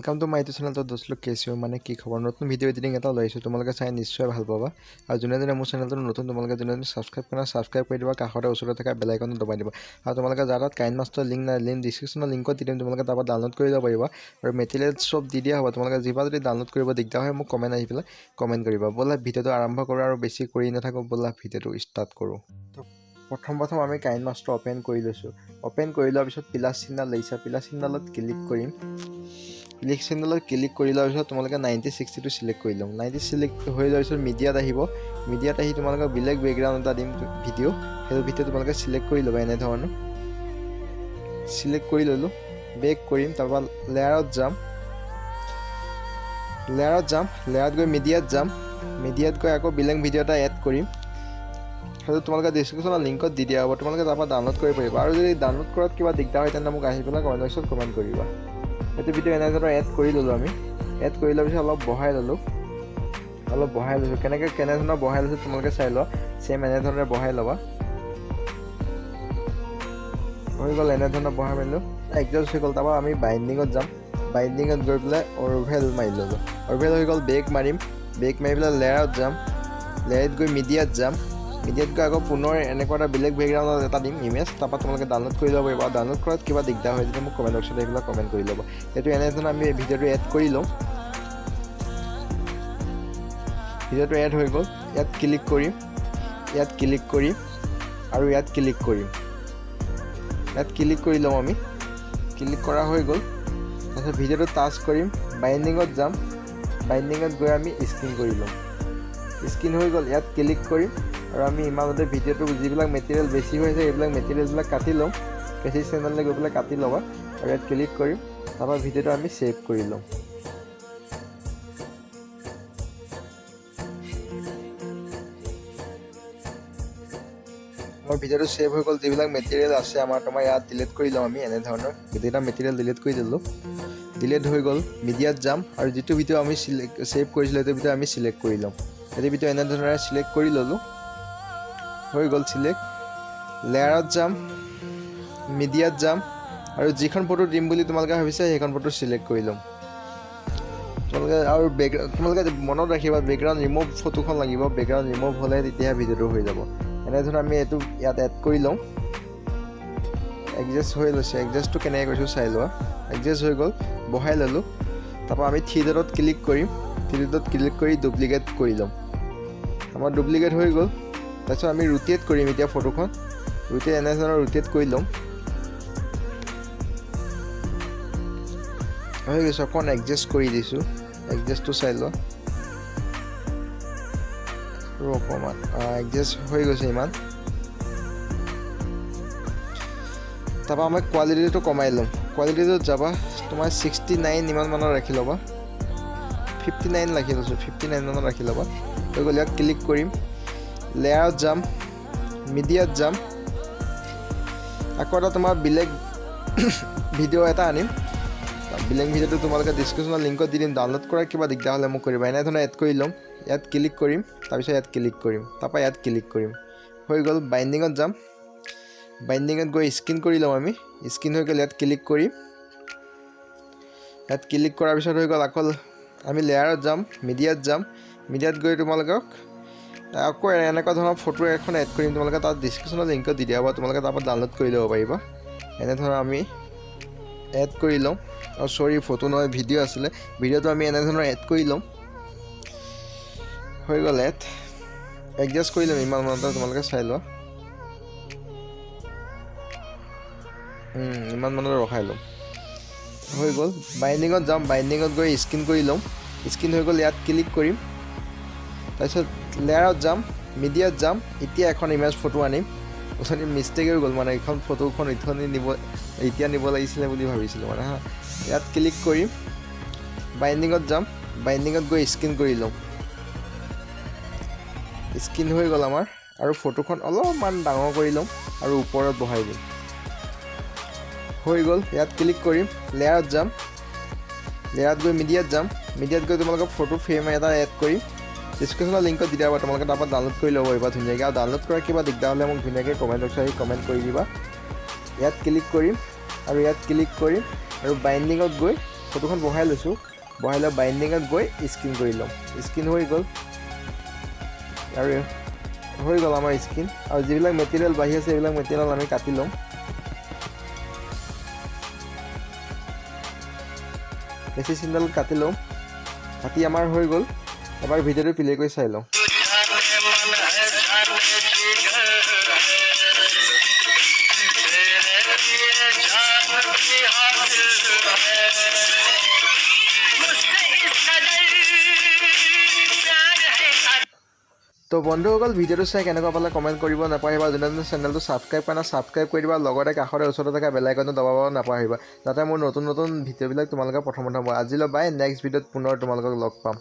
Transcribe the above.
Welcome to my YouTube channel. तो दोस्तों कैसे हो माने की खबर नतुन भिडिओ एडिटिंग এটা লৈছো তোমালোকে চাই নিশ্চয় ভাল পাবা আৰু যোনে যোনে মোৰ চেনেলটো নতুন তোমালোকে যোনে সাবস্ক্ৰাইব কৰি দিবা কাষতে ওচৰতে থকা বেল আইকনটো দবাই দিবা আৰু তোমালোকে যাৰা কাইনমাস্টাৰ লিংক ডিসক্ৰিপচনৰ লিংকত দি দিম তোমালোকে তাপা ডাউনলোড কৰি ল'ব পাৰিবা আৰু মেটেৰিয়েল সব দি দিয়া হ'ব তোমালোকে জিবা যদি ডাউনলোড কৰিব দিগদাৰ হয় মোক কমেন্ট আহি পেলাই কমেন্ট কৰিবা বলা ভিডিওটো আৰম্ভ কৰো আৰু বেছি কৰি নাথাকো বলা ভিডিওটো স্টাৰ্ট কৰো প্ৰথম আমি কাইনমাস্টাৰ ওপেন কৰি লৈছো ওপেন কৰি লোৱাৰ পিছত প্লাস চিহ্ন লৈছা প্লাস চিহ্নত ক্লিক কৰিম ক্লিক চিহ্নত ক্লিক কৰি লোৱাৰ পিছত তোমালোকে 9060 টো সিলেক্ট কৰি লম 90 সিলেক্ট হৈ যোৱাৰ পিছত মিডিয়াত আহিব মিডিয়াত আহি তোমালোকে ব্লেক বেকগ্ৰাউণ্ড এটা দিম ভিডিও সেই ভিডিও তোমালোকে সিলেক্ট কৰি ল'বা এনে ধৰণৰ সিলেক্ট কৰি ললো বেক কৰিম তাৰপা লেয়াৰত যাম লেয়াৰত গৈ মিডিয়াত গৈ আকৌ ব্লেক ভিডিও এটা এড কৰিম হেতু তোমালোকে ডেসক্ৰিপচনৰ লিংকত দি দিয়া হ'ব তোমালোকে তাপা ডাউনলোড কৰিব পাৰিবা আৰু যদি ডাউনলোড কৰাত কিবা দিগদাৰ হয় তেন্তে মোক আহি পেলাই কমেন্টত কমেন্ট কৰিবা এটো ভিডিও এনাইজৰ এড কৰি ললো আমি এড কৰি লোৱাৰ পিছত অলপ বঢ়াই লৈছো কেনে ধৰণৰ বঢ়াই লৈছো তোমালোকে চাই লোৱা সেম এনে ধৰণে বঢ়াই লবা হৈ গ'ল এনে ধৰণৰ বঢ়াই মেলো এডজাস্ট হৈ গ'ল তাপা আমি বাইন্ডিঙত যাম বাইন্ডিঙত গৈ পেলাই অৰভেল মাৰি ললো অৰভেল হৈ গ'ল বেক মাৰি পেলাই লেয়াৰত যাম লেয়াৰত গৈ মিডিয়াত যাম মিডিয়াত গৈ আকৌ পুনৰ এনেকুৱা এটা ব্লেক বেকগ্ৰাউণ্ড এটা দিম ইমেজ তাপা তোমালোকে ডাউনলোড কৰি ল'ব পাৰিবা ডাউনলোড কৰাত কিবা দিগদাৰ হয় যদি মোক কমেন্ট বক্সত আহিলে কমেন্ট কৰি ল'ব এটো এনে ধৰণে আমি ভিডিওটো এড কৰি লম ভিডিওটো এড হৈ গ'ল ইয়াত ক্লিক কৰিম আৰু ইয়াত ক্লিক কৰি লম আমি ক্লিক কৰা হৈ গ'ল তাৰপিছত ভিডিওটো টাচ কৰিম বাইন্ডিঙত যাম বাইন্ডিঙত গৈ আমি স্ক্ৰিন কৰি লম স্ক্ৰিন হৈ গ'ল ইয়াত ক্লিক কৰিম আৰু আমি ইমানতে ভিডিওটো যিবিলাক মেটেৰিয়েল বেছি হৈছে এইবিলাক মেটেৰিয়েলবিলাক কাটি লম কেচি চেনেললৈ গৈ পেলাই কাটি ল'বা আৰু ইয়াত ক্লিক কৰিম তাৰপৰা ভিডিওটো আমি সেভ কৰি লম মোৰ ভিডিওটো সেভ হৈ গ'ল যিবিলাক মেটেৰিয়েল আছে আমাৰ তোমাৰ ইয়াত ডিলিট কৰি লম আমি এনে ধৰণৰ গোটেইটা মেটেৰিয়েল ডিলিট কৰি দিলো ডিলিট হৈ গ'ল মিডিয়াত যাম আৰু যেটো ভিডিও আমি সেভ কৰিছিল সেইটো ভিডিও আমি সিলেক্ট কৰি লম এই ভিডিও এনে ধৰণে সিলেক্ট কৰি ললো হৈ গ'ল সিলেক্ট লেয়াৰত যাম মিডিয়াত যাম আৰু যিখন ফটো দিম বুলি তোমালোকে ভাবিছা সেইখন ফটো সিলেক্ট কৰি লম তোমালোকে আৰু তোমালোকে মনত ৰাখিবা বেকগ্ৰাউণ্ড ৰিমুভ ফটোখন লাগিব বেকগ্ৰাউণ্ড ৰিমুভ হ'লে তেতিয়া ভিডিওটো হৈ যাব এনে ধৰণে আমি এটো ইয়াত এড কৰি লম এডজাস্ট হৈ লৈছে এডজাস্টটো কেনেকৈ কৰিছো চাই লোৱা এডজাস্ট হৈ গ'ল বহাই ললো তাৰপা আমি 3 ডটত ক্লিক কৰিম 3 ডটত ক্লিক কৰি ডুপ্লিকেট কৰি লম আমাৰ ডুপ্লিকেট হৈ গ'ল তাৰপিছত আমি ৰোটেট কৰিম এতিয়া ফটোখন ৰোটেট এনে ধৰণৰ ৰোটেট কৰি লম হৈ গৈছে অকণ এডজাস্ট কৰি দিছো এডজাস্টটো চাই লোৱা আৰু অকণমান এডজাস্ট হৈ গৈছে ইমান তাৰপৰা আমি কোৱালিটিটো কমাই ল'ম কোৱালিটিটো যাবা তোমাৰ 69 ইমান মানৰ ৰাখি ল'বা 59 ৰাখি লৈছো 59 মানৰ ৰাখি ল'বা হৈ গ'ল ইয়াত ক্লিক কৰিম লেয়াৰত যাম মিডিয়াত যাম আকৌ এটা তোমাৰ ব্লেক ভিডিও এটা আনিম ব্লেক ভিডিওটো তোমালোকে ডেসক্ৰিপচনৰ লিংকত দি দিম ডাউনলোড কৰা কিবা দিগদাৰ হ'লে মোক কৰিবা এনে ধৰণে এড কৰি ল'ম ইয়াত ক্লিক কৰিম তাৰপিছত ইয়াত ক্লিক কৰিম তাৰপৰা ইয়াত ক্লিক কৰিম হৈ গ'ল বাইন্ডিঙত যাম বাইন্ডিঙত গৈ স্ক্ৰিন কৰি লম আমি স্ক্ৰিন হৈ গ'ল ইয়াত ক্লিক কৰিম ইয়াত ক্লিক কৰাৰ পিছত হৈ গ'ল আকৌ আমি লেয়াৰত যাম মিডিয়াত গৈ তোমালোকক আকৌ এনেকুৱা ধৰণৰ ফটো এখন এড কৰিম তোমালোকে তাত ডেসক্ৰিপচনৰ লিংকত দি দিয়া হ'ব তোমালোকে তাৰ পৰা ডাউনলোড কৰি ল'ব পাৰিবা এনে ধৰণৰ আমি এড কৰি লম আৰু সৰি ফটো নহয় ভিডিও আছিলে ভিডিওটো আমি এনে ধৰণৰ এড কৰি লম হৈ গ'ল এডজাস্ট কৰি লম ইমান মানতে তোমালোকে চাই লোৱা ইমান মানতে ৰখাই লম হৈ গ'ল বাইন্ডিঙত যাম বাইন্ডিঙত গৈ স্ক্ৰিন কৰি লম স্ক্ৰিন হৈ গ'ল ইয়াত ক্লিক কৰিম তাৰপিছত লেয়াৰত যাম মিডিয়াত যাম এতিয়া এখন ইমেজ ফটো আনিম ওচনি মিষ্টেক হৈ গ'ল মানে এখন ফটোখন এতিয়া নিব লাগিছিলে বুলি ভাবিছিলোঁ মানে হা ইয়াত ক্লিক কৰিম বাইন্ডিঙত যাম বাইন্ডিঙত গৈ স্ক্ৰিন কৰি লম স্ক্ৰিন হৈ গ'ল আমাৰ আৰু ফটোখন অলপমান ডাঙৰ কৰি লম আৰু ওপৰত বহাই দিম হৈ গ'ল ইয়াত ক্লিক কৰিম লেয়াৰত যাম লেয়াৰত গৈ মিডিয়াত গৈ তোমালোকে ফটো ফ্ৰেম এটা এড কৰিম ডেসক্ৰিপচনৰ লিংকত দি দিয়া হ'ব তোমালোকে তাৰ পৰা ডাউনলোড কৰি ল'ব পাৰিবা ধুনীয়াকৈ আৰু ডাউনলোড কৰা কিবা দিগদাৰ হ'লে মোক ধুনীয়াকৈ কমেন্ট বক্সত আহি কমেন্ট কৰি দিবা ইয়াত ক্লিক কৰিম আৰু বাইন্ডিঙত গৈ ফটোখন বহাই লৈছোঁ বহাই লৈ বাইণ্ডিঙত গৈ স্ক্ৰীন কৰি ল'ম স্ক্ৰীন হৈ গ'ল আৰু হৈ গ'ল আমাৰ স্ক্ৰীন আৰু যিবিলাক মেটেৰিয়েল বাঢ়ি আছে এইবিলাক মেটেৰিয়েল আমি কাটি ল'ম বেছি চিনডাল কাটি ল'ম কাটি আমাৰ হৈ গ'ল এবাৰ ভিডিঅ'টো প্লে কৰি চাই লওঁ তো বন্ধুসকল ভিডিঅ'টো চাই কেনেকুৱা পালে কমেণ্ট কৰিব নাপাহৰিবা যোনে যোনে চেনেলটো ছাবস্ক্ৰাইব কৰা নাই ছাবস্ক্ৰাইব কৰি দিবা লগতে কাষতে ওচৰতে থকা বেল আইকনটো দবাব নাপাহৰিবা যাতে মোৰ নতুন নতুন ভিডিঅ'বিলাক তোমালোকে প্ৰথমতে আজিলৈ বাই নেক্সট ভিডিঅ'ত পুনৰ তোমালোকক লগ পাম